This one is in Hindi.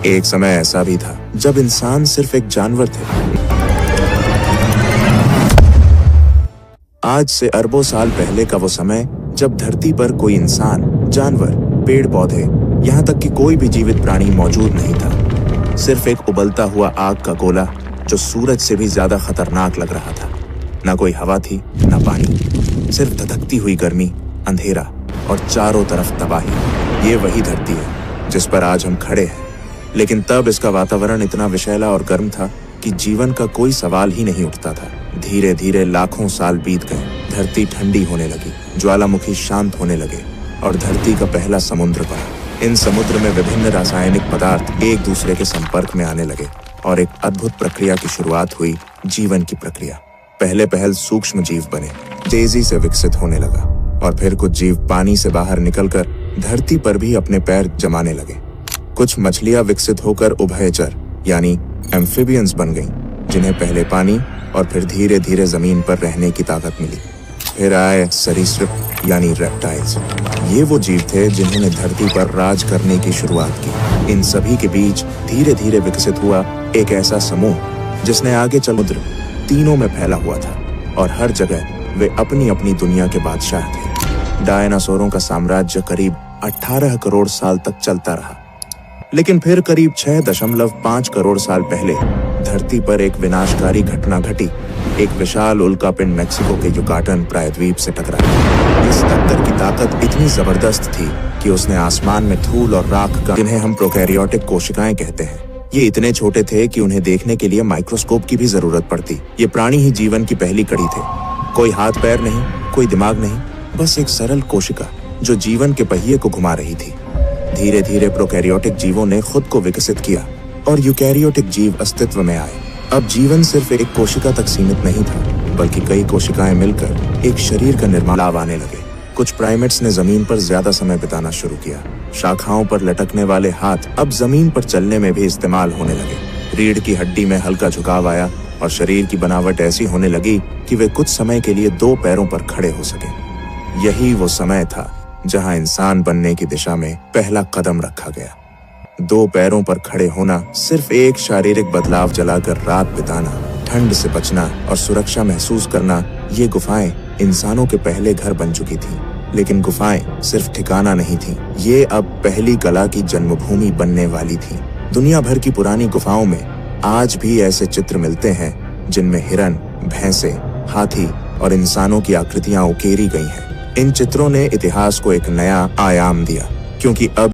एक समय ऐसा भी था जब इंसान सिर्फ एक जानवर थे। आज से अरबों साल पहले का वो समय जब धरती पर कोई इंसान, जानवर, पेड़ पौधे, यहाँ तक कि कोई भी जीवित प्राणी मौजूद नहीं था। सिर्फ एक उबलता हुआ आग का गोला जो सूरज से भी ज्यादा खतरनाक लग रहा था। ना कोई हवा थी, ना पानी, सिर्फ धधकती हुई गर्मी, अंधेरा और चारों तरफ तबाही। ये वही धरती है जिस पर आज हम खड़े हैं। लेकिन तब इसका वातावरण इतना विषैला और गर्म था कि जीवन का कोई सवाल ही नहीं उठता था। धीरे धीरे लाखों साल बीत गए, धरती ठंडी होने लगी, ज्वालामुखी शांत होने लगे और धरती का पहला समुद्र बना। इन समुद्र में विभिन्न रासायनिक पदार्थ एक दूसरे के संपर्क में आने लगे और एक अद्भुत प्रक्रिया की शुरुआत हुई, जीवन की प्रक्रिया। पहले पहल सूक्ष्म जीव बने, तेजी से विकसित होने लगा और फिर कुछ जीव पानी से बाहर निकलकर धरती पर भी अपने पैर जमाने लगे। कुछ मछलियां विकसित होकर उभयचर यानी एम्फिबियंस बन गईं, जिन्हें पहले पानी और फिर धीरे धीरे जमीन पर रहने की ताकत मिली। फिर आए सरीसृप यानी रेप्टाइल्स। ये वो जीव थे जिन्होंने धरती पर राज करने की शुरुआत की। इन सभी के बीच धीरे धीरे विकसित हुआ एक ऐसा समूह जिसने आगे समुद्र तीनों में फैला हुआ था और हर जगह वे अपनी अपनी दुनिया के बादशाह थे। डायनासोरों का साम्राज्य करीब 18 करोड़ साल तक चलता रहा, लेकिन फिर करीब 6.5 करोड़ साल पहले धरती पर एक विनाशकारी घटना घटी। एक विशाल उल्कापिंड मेक्सिको के युकाटन प्रायद्वीप से टकराया। इस टक्कर की ताकत इतनी जबरदस्त थी कि उसने आसमान में धूल और राख का, जिन्हें हम प्रोकैरियोटिक कोशिकाएं कहते हैं, ये इतने छोटे थे कि उन्हें देखने के लिए माइक्रोस्कोप की भी जरूरत पड़ती। ये प्राणी ही जीवन की पहली कड़ी थे। कोई हाथ पैर नहीं, कोई दिमाग नहीं, बस एक सरल कोशिका जो जीवन के पहिए को घुमा रही थी। धीरे धीरे प्रोकैरियोटिक जीवों ने खुद को विकसित किया और यूकैरियोटिक जीव अस्तित्व में आए। अब जीवन सिर्फ एक कोशिका तक सीमित नहीं था, बल्कि कई कोशिकाएं मिलकर एक शरीर का निर्माण आने लगे। कुछ प्राइमेट्स ने जमीन पर ज्यादा समय बिताना शुरू किया। शाखाओं पर लटकने वाले हाथ अब जमीन पर चलने में भी इस्तेमाल होने लगे। रीढ़ की हड्डी में हल्का झुकाव आया और शरीर की बनावट ऐसी होने लगी कि वे कुछ समय के लिए 2 पैरों पर खड़े हो सके। यही वो समय था जहां इंसान बनने की दिशा में पहला कदम रखा गया। 2 पैरों पर खड़े होना, सिर्फ एक शारीरिक बदलाव, जलाकर रात बिताना, ठंड से बचना और सुरक्षा महसूस करना, ये गुफाएं इंसानों के पहले घर बन चुकी थी। लेकिन गुफाएं सिर्फ ठिकाना नहीं थी, ये अब पहली कला की जन्मभूमि बनने वाली थी। दुनिया भर की पुरानी गुफाओं में आज भी ऐसे चित्र मिलते हैं जिनमें हिरन, भैंसे, हाथी और इंसानों की आकृतियां उकेरी गई हैं। इन चित्रों ने इतिहास को एक नया आयाम दिया, क्योंकि अब